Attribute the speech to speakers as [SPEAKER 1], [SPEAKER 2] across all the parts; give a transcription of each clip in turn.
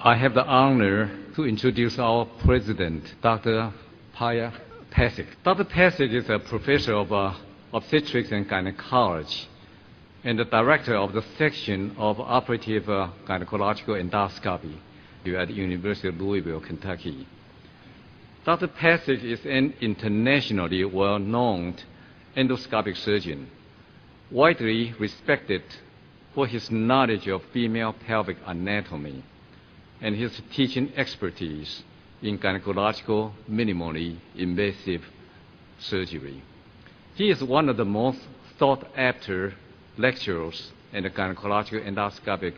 [SPEAKER 1] I have the honor to introduce our president, Dr. Paya Pasek. Dr. Pasek is a professor of obstetrics and gynecology and the director of the section of operative gynecological endoscopy at the University of Louisville, Kentucky. Dr. Pasek is an internationally well-known endoscopic surgeon, widely respected for his knowledge of female pelvic anatomy and his teaching expertise in gynecological minimally invasive surgery. He is one of the most sought-after lecturers in the gynecological endoscopic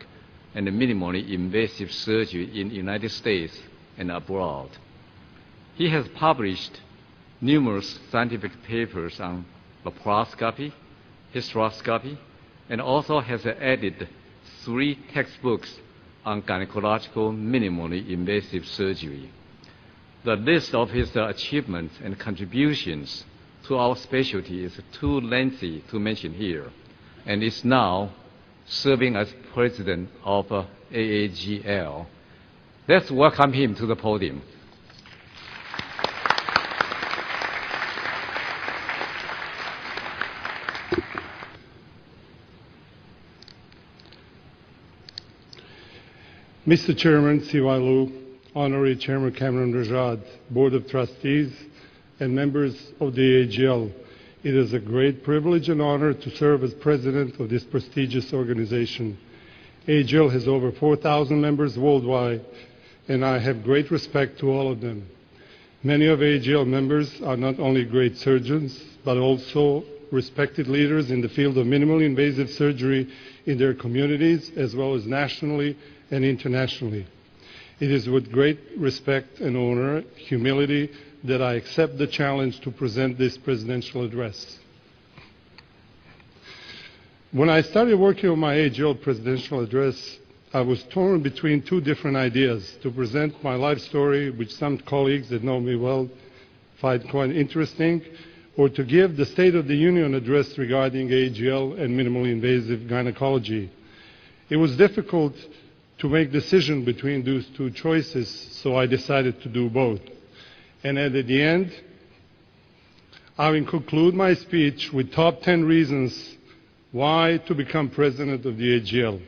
[SPEAKER 1] and minimally invasive surgery in the United States and abroad. He has published numerous scientific papers on laparoscopy, hysteroscopy, and also has added 3 textbooks on gynecological minimally invasive surgery. The list of his achievements and contributions to our specialty is too lengthy to mention here, and is now serving as president of AAGL. Let's welcome him to the podium.
[SPEAKER 2] Mr. Chairman Siwalu, Honorary Chairman Cameron Rajad, Board of Trustees, and members of the AAGL, it is a great privilege and honor to serve as president of this prestigious organization. AAGL has over 4,000 members worldwide, and I have great respect to all of them. Many of AAGL members are not only great surgeons, but also respected leaders in the field of minimally invasive surgery in their communities, as well as nationally and internationally. It is with great respect and honor, humility, that I accept the challenge to present this presidential address. When I started working on my AAGL presidential address, I was torn between 2 different ideas: to present my life story, which some colleagues that know me well find quite interesting, or to give the State of the Union address regarding AAGL and minimally invasive gynecology. It was difficult to make decision between those 2 choices, so I decided to do both. And at the end, I will conclude my speech with top 10 reasons why to become president of the AAGL.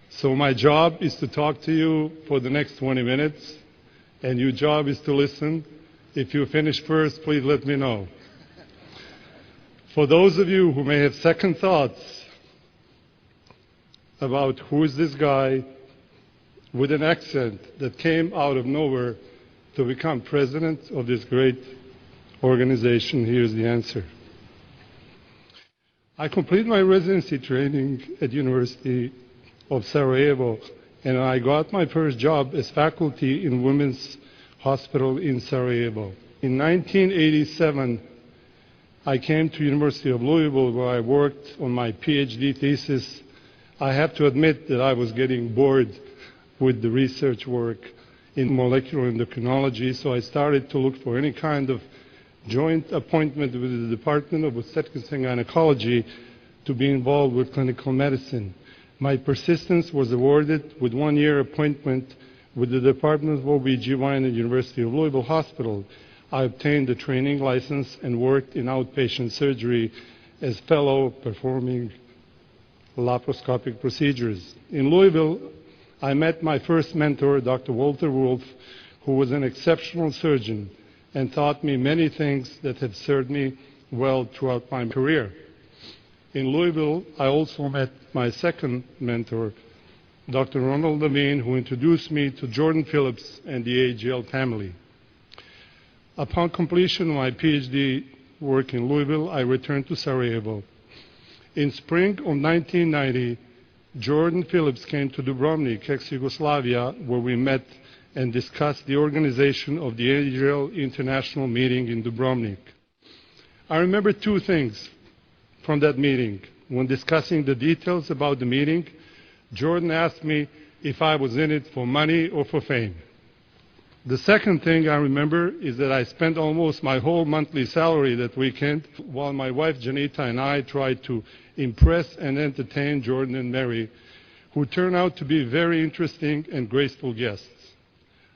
[SPEAKER 2] So my job is to talk to you for the next 20 minutes, and your job is to listen. If you finish first, please let me know. For those of you who may have second thoughts about who is this guy with an accent that came out of nowhere to become president of this great organization, here's the answer. I completed my residency training at University of Sarajevo, and I got my first job as faculty in Women's Hospital in Sarajevo. In 1987, I came to University of Louisville, where I worked on my PhD thesis. I have to admit that I was getting bored with the research work in molecular endocrinology, so I started to look for any kind of joint appointment with the Department of Obstetrics and Gynecology to be involved with clinical medicine. My persistence was awarded with 1-year appointment with the Department of OB/GYN at University of Louisville Hospital. I obtained a training license and worked in outpatient surgery as fellow performing laparoscopic procedures. In Louisville, I met my first mentor, Dr. Walter Wolf, who was an exceptional surgeon and taught me many things that have served me well throughout my career. In Louisville, I also met my second mentor, Dr. Ronald Levine, who introduced me to Jordan Phillips and the AAGL family. Upon completion of my PhD work in Louisville, I returned to Sarajevo. In spring of 1990, Jordan Phillips came to Dubrovnik, ex-Yugoslavia, where we met and discussed the organization of the AAGL International meeting in Dubrovnik. I remember 2 things from that meeting. When discussing the details about the meeting, Jordan asked me if I was in it for money or for fame. The second thing I remember is that I spent almost my whole monthly salary that weekend while my wife Janita and I tried to impress and entertain Jordan and Mary who turned out to be very interesting and graceful guests.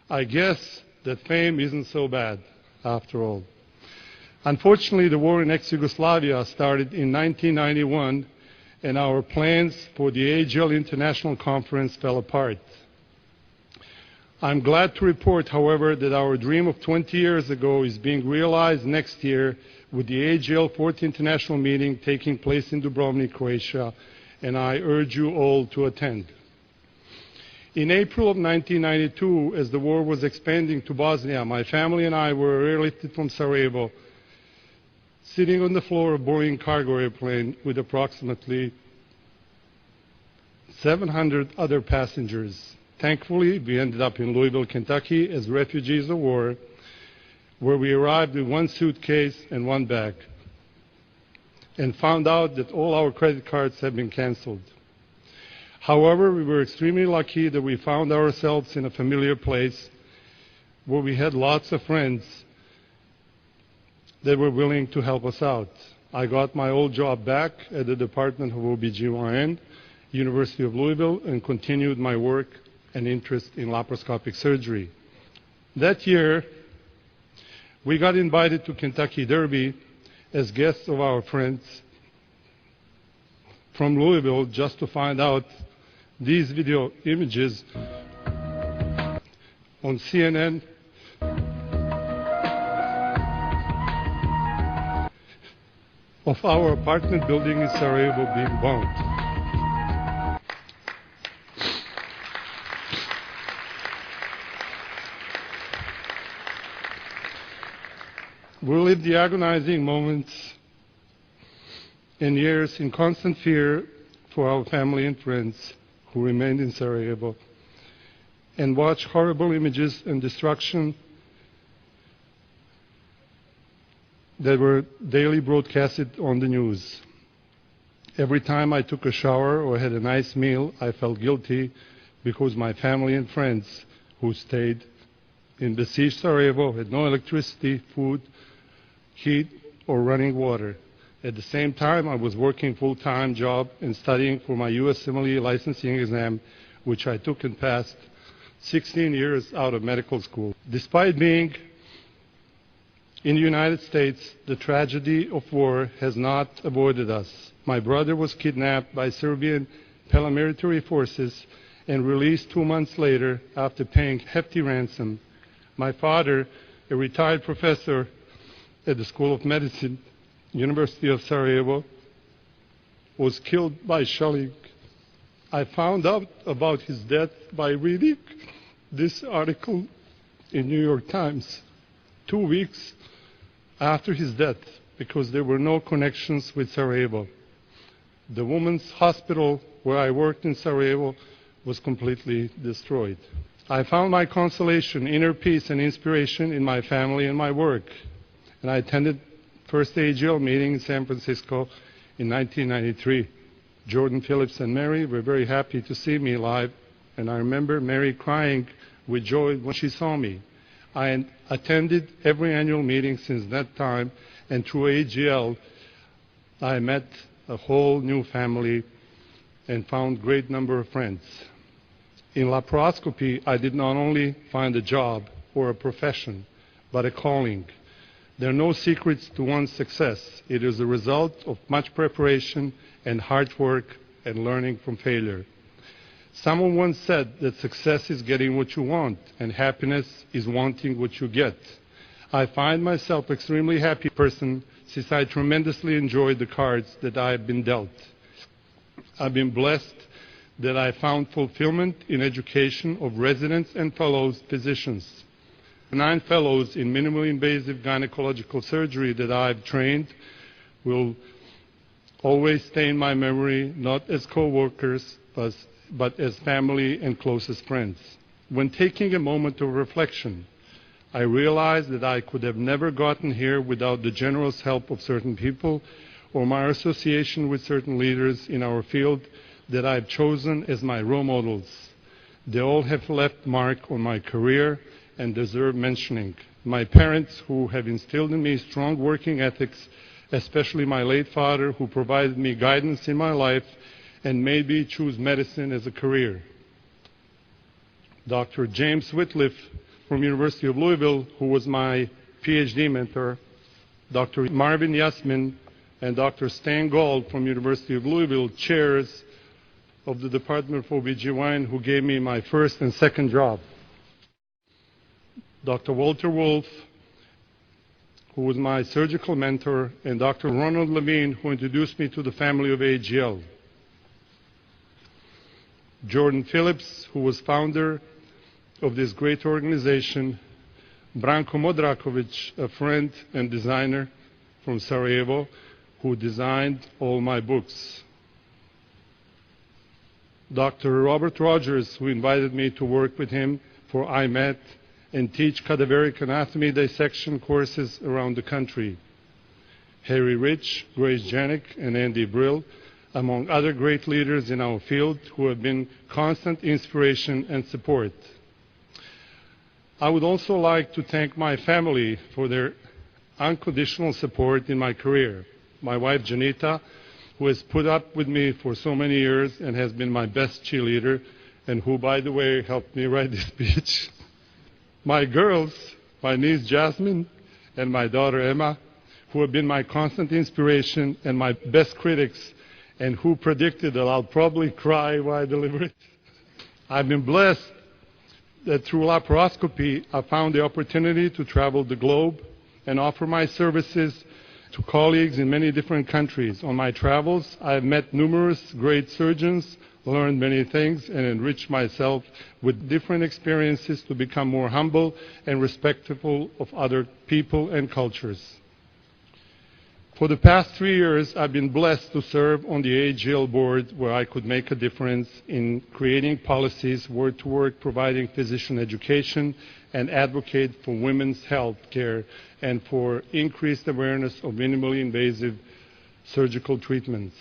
[SPEAKER 2] I guess that fame isn't so bad, after all. Unfortunately, the war in ex-Yugoslavia started in 1991, and our plans for the AAGL International Conference fell apart. I'm glad to report, however, that our dream of 20 years ago is being realized next year with the AAGL 4th International Meeting taking place in Dubrovnik, Croatia, and I urge you all to attend. In April of 1992, as the war was expanding to Bosnia, my family and I were airlifted from Sarajevo, sitting on the floor of a Boeing cargo airplane with approximately 700 other passengers. Thankfully, we ended up in Louisville, Kentucky as refugees of war, where we arrived with one suitcase and one bag, and found out that all our credit cards had been canceled. However, we were extremely lucky that we found ourselves in a familiar place where we had lots of friends that were willing to help us out. I got my old job back at the Department of OBGYN, University of Louisville, and continued my work and interest in laparoscopic surgery. That year, we got invited to Kentucky Derby as guests of our friends from Louisville just to find out these video images on CNN of our apartment building in Sarajevo being bombed. We lived the agonizing moments and years in constant fear for our family and friends who remained in Sarajevo, and watched horrible images and destruction that were daily broadcasted on the news. Every time I took a shower or had a nice meal, I felt guilty because my family and friends who stayed in besieged Sarajevo had no electricity, food, heat, or running water. At the same time, I was working full-time job and studying for my U.S. sommelier licensing exam, which I took and passed 16 years out of medical school. Despite being in the United States, the tragedy of war has not avoided us. My brother was kidnapped by Serbian paramilitary forces and released 2 months later after paying hefty ransom. My father, a retired professor at the School of Medicine, University of Sarajevo, was killed by shelling. I found out about his death by reading this article in New York Times 2 weeks after his death, because there were no connections with Sarajevo. The women's hospital where I worked in Sarajevo was completely destroyed. I found my consolation, inner peace, and inspiration in my family and my work. And I attended first AAGL meeting in San Francisco in 1993. Jordan, Phillips, and Mary were very happy to see me live, and I remember Mary crying with joy when she saw me. I attended every annual meeting since that time, and through AAGL, I met a whole new family and found a great number of friends. In laparoscopy, I did not only find a job or a profession, but a calling. There are no secrets to one's success. It is the result of much preparation and hard work and learning from failure. Someone once said that success is getting what you want, and happiness is wanting what you get. I find myself an extremely happy person since I tremendously enjoyed the cards that I have been dealt. I've been blessed that I found fulfillment in education of residents and fellows physicians. 9 fellows in minimally invasive gynecological surgery that I've trained will always stay in my memory, not as co-workers, but as family and closest friends. When taking a moment of reflection, I realized that I could have never gotten here without the generous help of certain people or my association with certain leaders in our field that I've chosen as my role models. They all have left mark on my career and deserve mentioning. My parents, who have instilled in me strong working ethics, especially my late father, who provided me guidance in my life and maybe choose medicine as a career. Dr. James Whitliff from University of Louisville, who was my PhD mentor, Dr. Marvin Yasmin, and Dr. Stan Gold from University of Louisville, chairs of the Department of OBGYN, who gave me my first and second job. Dr. Walter Wolf, who was my surgical mentor, and Dr. Ronald Levine, who introduced me to the family of AAGL. Jordan Phillips, who was founder of this great organization. Branko Modrakovic, a friend and designer from Sarajevo, who designed all my books. Dr. Robert Rogers, who invited me to work with him for IMET and teach cadaveric anatomy dissection courses around the country. Harry Rich, Grace Janik, and Andy Brill, among other great leaders in our field who have been constant inspiration and support. I would also like to thank my family for their unconditional support in my career. My wife, Janita, who has put up with me for so many years and has been my best cheerleader, and who, by the way, helped me write this speech. My girls, my niece Jasmine and my daughter Emma, who have been my constant inspiration and my best critics, and who predicted that I'll probably cry while I deliver it. I've been blessed that through laparoscopy, I found the opportunity to travel the globe and offer my services to colleagues in many different countries. On my travels, I have met numerous great surgeons, learned many things, and enriched myself with different experiences to become more humble and respectful of other people and cultures. For the past 3 years, I've been blessed to serve on the AAGL board, where I could make a difference in creating policies, word to work, providing physician education, and advocate for women's health care and for increased awareness of minimally invasive surgical treatments.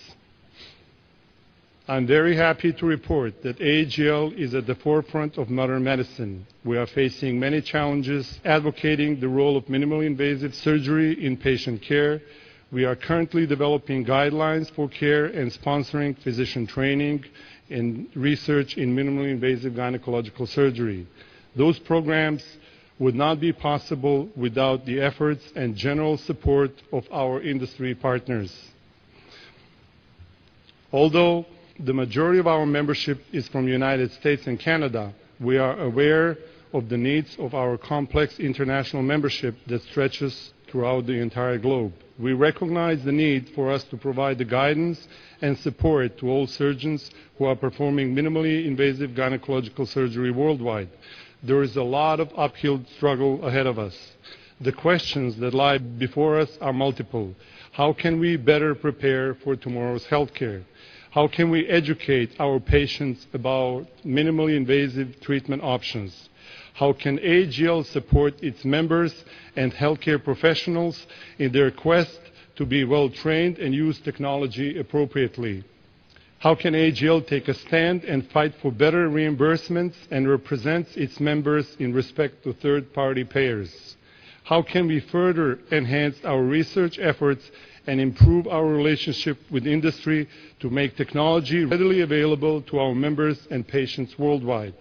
[SPEAKER 2] I'm very happy to report that AAGL is at the forefront of modern medicine. We are facing many challenges advocating the role of minimally invasive surgery in patient care. We are currently developing guidelines for care and sponsoring physician training and research in minimally invasive gynecological surgery. Those programs would not be possible without the efforts and general support of our industry partners. Although the majority of our membership is from the United States and Canada, we are aware of the needs of our complex international membership that stretches throughout the entire globe. We recognize the need for us to provide the guidance and support to all surgeons who are performing minimally invasive gynecological surgery worldwide. There is a lot of uphill struggle ahead of us. The questions that lie before us are multiple. How can we better prepare for tomorrow's healthcare? How can we educate our patients about minimally invasive treatment options? How can AAGL support its members and healthcare professionals in their quest to be well-trained and use technology appropriately? How can AAGL take a stand and fight for better reimbursements and represent its members in respect to third-party payers? How can we further enhance our research efforts and improve our relationship with industry to make technology readily available to our members and patients worldwide?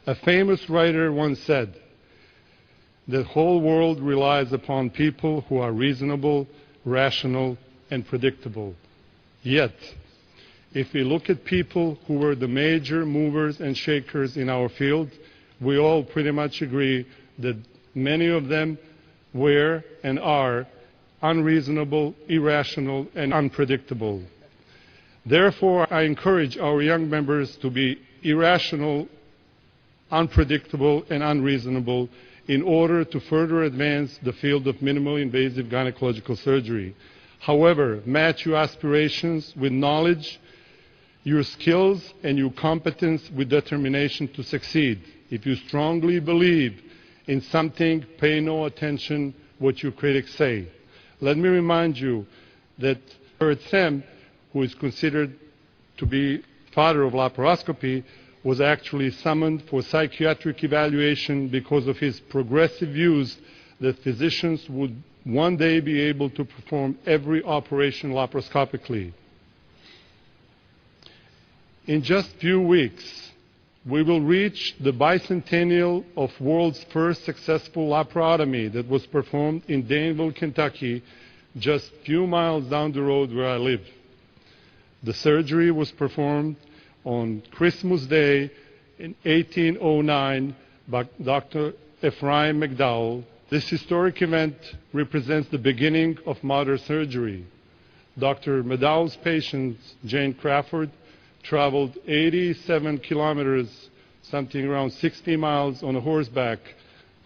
[SPEAKER 2] A famous writer once said, "The whole world relies upon people who are reasonable, rational, and predictable." Yet, if we look at people who were the major movers and shakers in our field, we all pretty much agree that many of them were and are unreasonable, irrational, and unpredictable. Therefore, I encourage our young members to be irrational, unpredictable, and unreasonable in order to further advance the field of minimally invasive gynecological surgery. However, match your aspirations with knowledge, your skills, and your competence with determination to succeed. If you strongly believe in something, pay no attention what your critics say. Let me remind you that Bert Sem, who is considered to be father of laparoscopy, was actually summoned for psychiatric evaluation because of his progressive views that physicians would one day be able to perform every operation laparoscopically. In just few weeks, we will reach the bicentennial of world's first successful laparotomy that was performed in Danville, Kentucky, just a few miles down the road where I live. The surgery was performed on Christmas Day in 1809 by Dr. Ephraim McDowell. This historic event represents the beginning of modern surgery. Dr. McDowell's patient, Jane Crawford, traveled 87 kilometers, something around 60 miles on a horseback,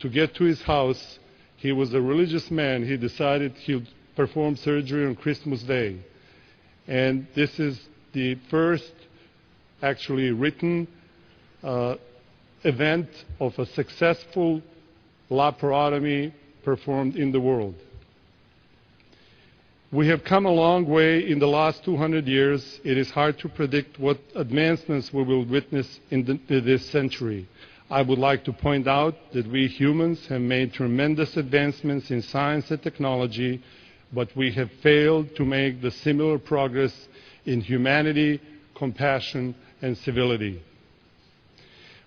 [SPEAKER 2] to get to his house. He was a religious man. He decided he would perform surgery on Christmas Day. And this is the first actually written event of a successful laparotomy performed in the world. We have come a long way in the last 200 years. It is hard to predict what advancements we will witness in this century. I would like to point out that we humans have made tremendous advancements in science and technology, but we have failed to make the similar progress in humanity, compassion, and civility.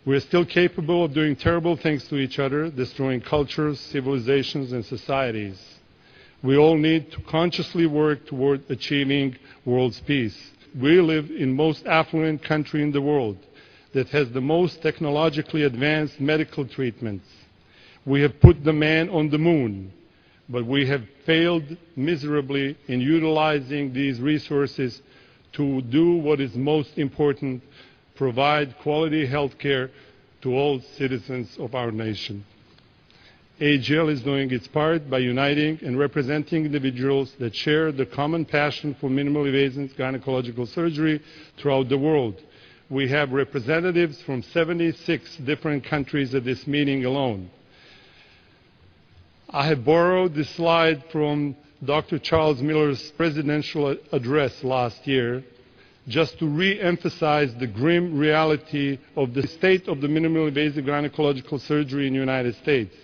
[SPEAKER 2] We are still capable of doing terrible things to each other, destroying cultures, civilizations, and societies. We all need to consciously work toward achieving world's peace. We live in the most affluent country in the world that has the most technologically advanced medical treatments. We have put the man on the moon, but we have failed miserably in utilizing these resources to do what is most important: provide quality health care to all citizens of our nation. AAGL is doing its part by uniting and representing individuals that share the common passion for minimally invasive gynecological surgery throughout the world. We have representatives from 76 different countries at this meeting alone. I have borrowed this slide from Dr. Charles Miller's presidential address last year, just to re-emphasize the grim reality of the state of the minimally invasive gynecological surgery in the United States.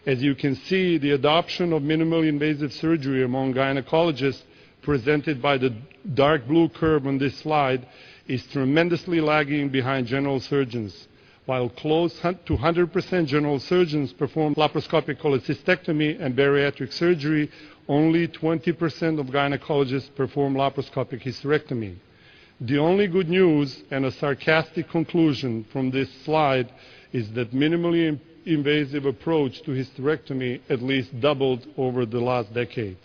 [SPEAKER 2] As you can see, the adoption of minimally invasive surgery among gynecologists, presented by the dark blue curve on this slide, is tremendously lagging behind general surgeons. While close to 100% general surgeons perform laparoscopic cholecystectomy and bariatric surgery, only 20% of gynecologists perform laparoscopic hysterectomy. The only good news and a sarcastic conclusion from this slide is that minimally invasive approach to hysterectomy at least doubled over the last decade.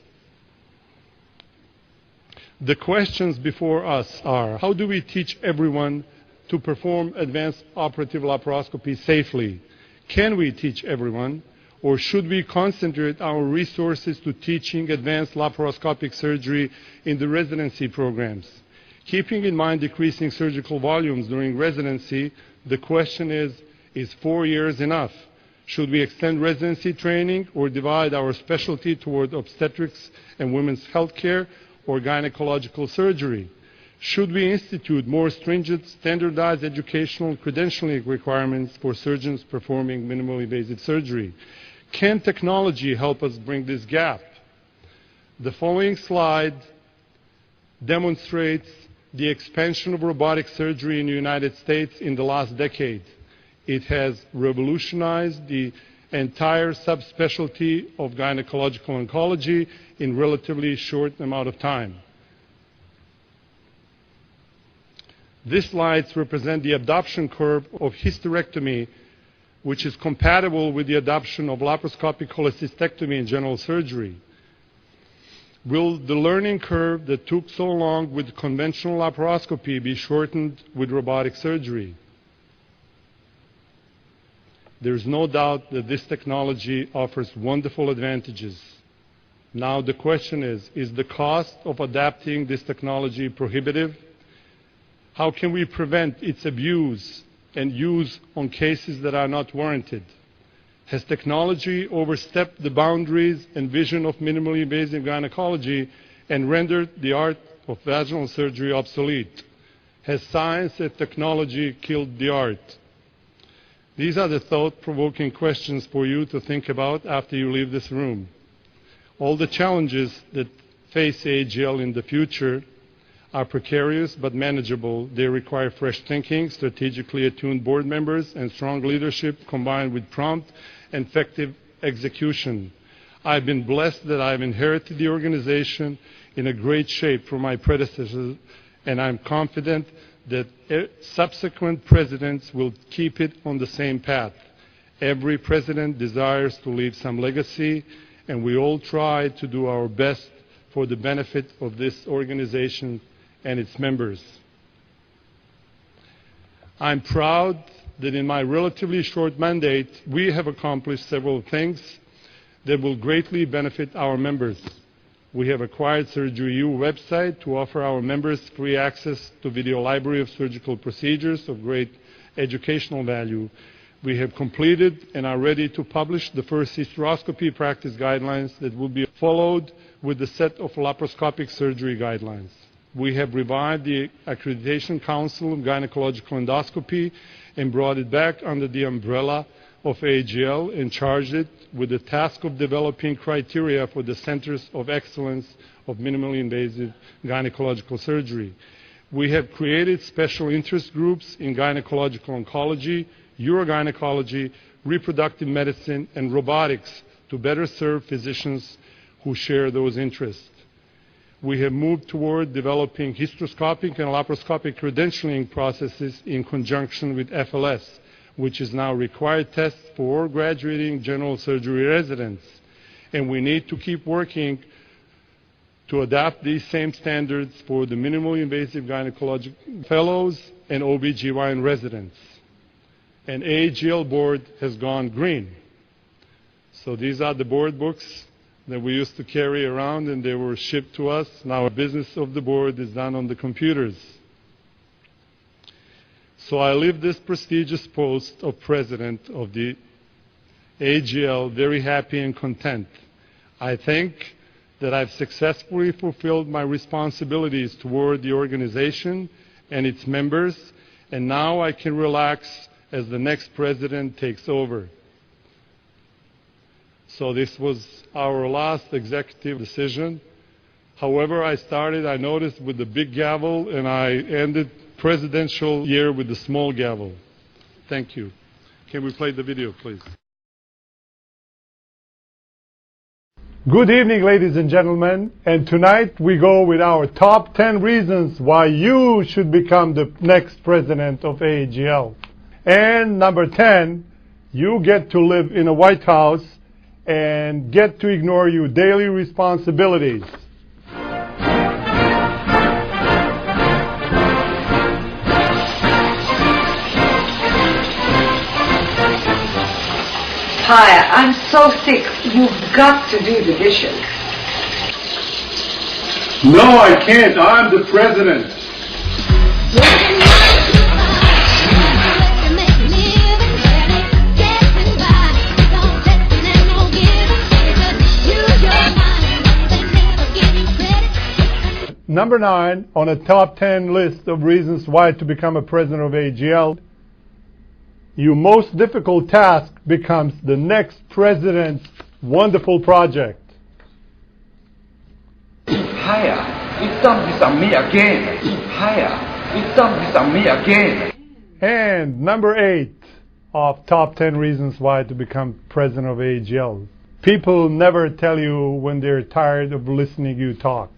[SPEAKER 2] The questions before us are: how do we teach everyone to perform advanced operative laparoscopy safely? Can we teach everyone, or should we concentrate our resources to teaching advanced laparoscopic surgery in the residency programs? Keeping in mind decreasing surgical volumes during residency, the question is 4 years enough? Should we extend residency training or divide our specialty toward obstetrics and women's health care or gynecological surgery? Should we institute more stringent, standardized educational credentialing requirements for surgeons performing minimally invasive surgery? Can technology help us bring this gap? The following slide demonstrates the expansion of robotic surgery in the United States in the last decade. It has revolutionized the entire subspecialty of gynecological oncology in a relatively short amount of time. These slides represent the adoption curve of hysterectomy, which is compatible with the adoption of laparoscopic cholecystectomy in general surgery. Will the learning curve that took so long with conventional laparoscopy be shortened with robotic surgery? There is no doubt that this technology offers wonderful advantages. Now the question is the cost of adapting this technology prohibitive? How can we prevent its abuse and use on cases that are not warranted? Has technology overstepped the boundaries and vision of minimally invasive gynecology and rendered the art of vaginal surgery obsolete? Has science and technology killed the art? These are the thought-provoking questions for you to think about after you leave this room. All the challenges that face AAGL in the future are precarious but manageable. They require fresh thinking, strategically attuned board members, and strong leadership combined with prompt and effective execution. I've been blessed that I've inherited the organization in a great shape from my predecessors, and I'm confident that subsequent presidents will keep it on the same path. Every president desires to leave some legacy, and we all try to do our best for the benefit of this organization and its members. I'm proud that in my relatively short mandate, we have accomplished several things that will greatly benefit our members. We have acquired SurgeryU website to offer our members free access to video library of surgical procedures of great educational value. We have completed and are ready to publish the first hysteroscopy practice guidelines that will be followed with the set of laparoscopic surgery guidelines. We have revived the Accreditation Council of Gynecological Endoscopy and brought it back under the umbrella of AAGL and charged it with the task of developing criteria for the Centers of Excellence of Minimally Invasive Gynecological Surgery. We have created special interest groups in gynecological oncology, urogynecology, reproductive medicine, and robotics to better serve physicians who share those interests. We have moved toward developing hysteroscopic and laparoscopic credentialing processes in conjunction with FLS, which is now a required test for graduating general surgery residents. And we need to keep working to adapt these same standards for the minimally invasive gynecologic fellows and OBGYN residents. And AAGL board has gone green. So these are the board books that we used to carry around, and they were shipped to us. Now the business of the board is done on the computers. So I leave this prestigious post of president of the AAGL very happy and content. I think that I've successfully fulfilled my responsibilities toward the organization and its members, and now I can relax as the next president takes over. So this was our last executive decision. However, I noticed, with the big gavel, and I ended presidential year with the small gavel. Thank you. Can we play the video, please? Good evening, ladies and gentlemen. And tonight we go with our top 10 reasons why you should become the next president of AAGL. And number 10, you get to live in a White House and get to ignore your daily responsibilities.
[SPEAKER 3] Hi, I'm so sick. You've got to do the dishes.
[SPEAKER 2] No, I can't. I'm the president. Number 9 on a top 10 list of reasons why to become a president of AAGL, your most difficult task becomes the next president's wonderful project.
[SPEAKER 4] Hiya, it's done this on me again. Hiya, it's done this on me again.
[SPEAKER 2] And number 8 of top 10 reasons why to become president of AAGL. People never tell you when they're tired of listening you talk.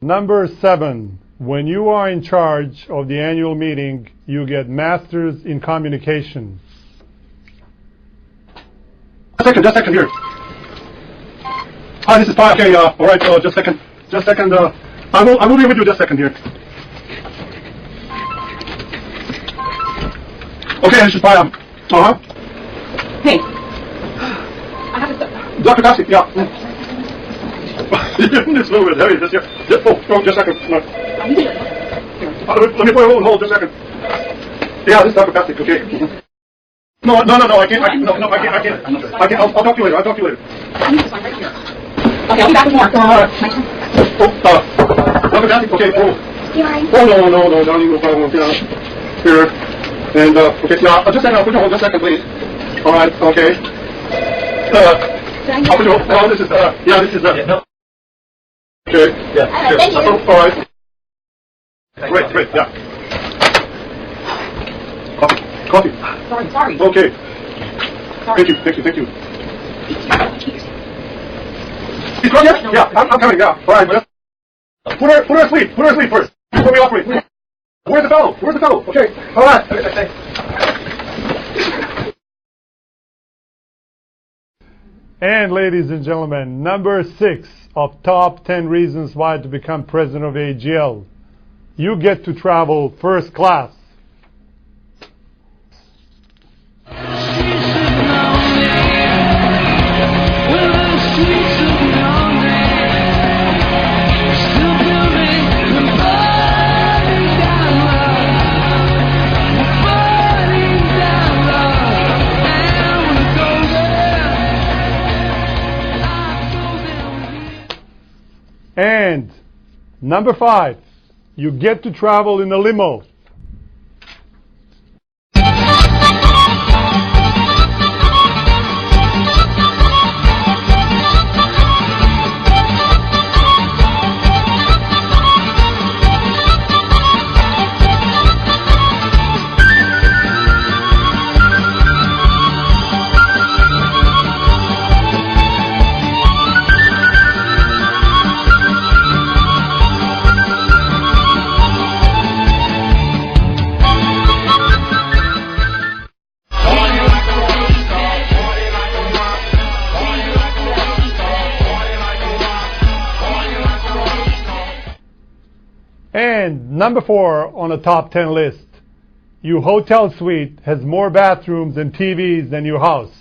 [SPEAKER 2] Number 7, when you are in charge of the annual meeting, you get masters in communication.
[SPEAKER 5] Just a second here. Hi, this is Pi. Okay, all right, just a second. I will be with you just a second here. Okay, this is Pi.
[SPEAKER 3] Hey, I have a...
[SPEAKER 5] Dr. Kassi, yeah. It's a little bit heavy. Just a second. No. Let me put it on hold just a second. Yeah, this is Dr. Kassi, okay. No, I can't. I can't. I'll talk to you later. I'll talk to you later.
[SPEAKER 6] I need this one right here. Okay, I'll be back with more.
[SPEAKER 5] Dr. Kathy, okay, no, darling, no problem. Yeah. Here. And, okay, yeah, just a second, I'll put you on just a second, please. Alright, okay. I'll put you on, oh, this is, no. Okay, yeah, sure.
[SPEAKER 6] Thank you.
[SPEAKER 5] Alright. Great, yeah. Coffee.
[SPEAKER 6] Sorry.
[SPEAKER 5] Okay.
[SPEAKER 6] Sorry.
[SPEAKER 5] Thank you. He's gone yet? Yeah, I'm coming, yeah. Alright, put her asleep first. Before we operate, please. Where's the fellow? Okay, alright.
[SPEAKER 2] And ladies and gentlemen, number 6 of top 10 reasons why to become president of AAGL. You get to travel first class. And number 5, you get to travel in a limo. And number 4 on the top 10 list, your hotel suite has more bathrooms and TVs than your house.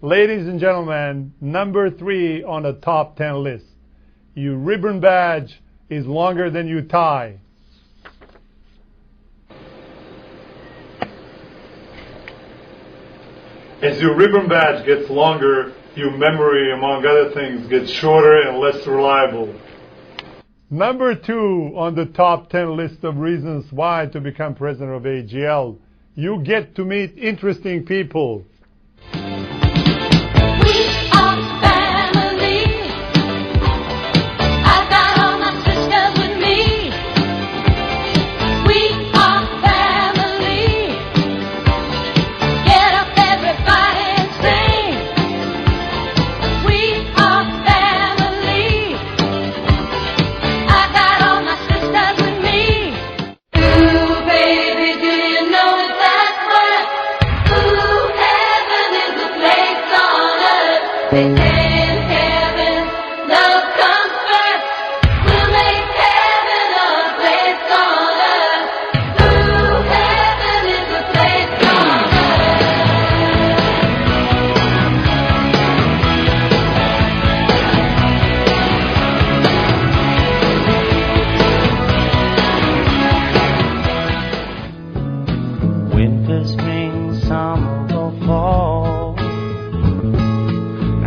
[SPEAKER 2] Ladies and gentlemen, number 3 on the top 10 list. Your ribbon badge is longer than your tie. As your ribbon badge gets longer, your memory, among other things, gets shorter and less reliable. Number 2 on the top 10 list of reasons why to become president of AAGL. You get to meet interesting people.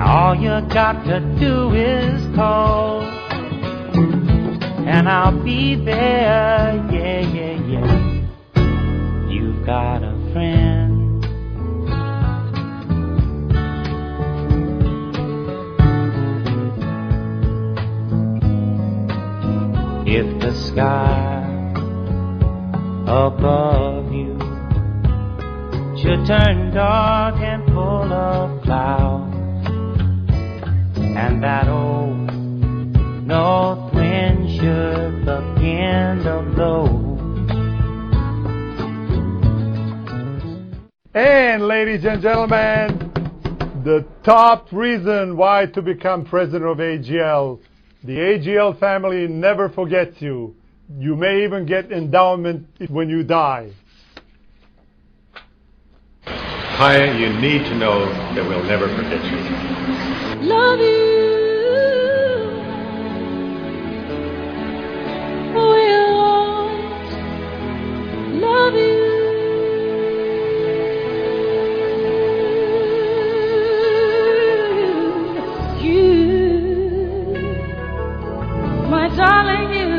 [SPEAKER 7] All you got to do is call, and I'll be there, yeah. You've got a friend. If the sky above you should turn dark and full of clouds, and that old north wind should begin to blow.
[SPEAKER 2] And ladies and gentlemen, the top reason why to become president of AAGL, The AGL family never forgets you. You may even get endowment when you die.
[SPEAKER 8] Paya, you need to know that we'll never forget you.
[SPEAKER 9] Love you. We'll always love you. My darling, you.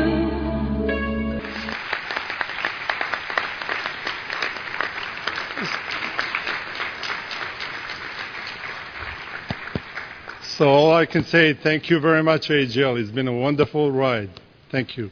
[SPEAKER 2] So all I can say, thank you very much, AGL. It's been a wonderful ride. Thank you.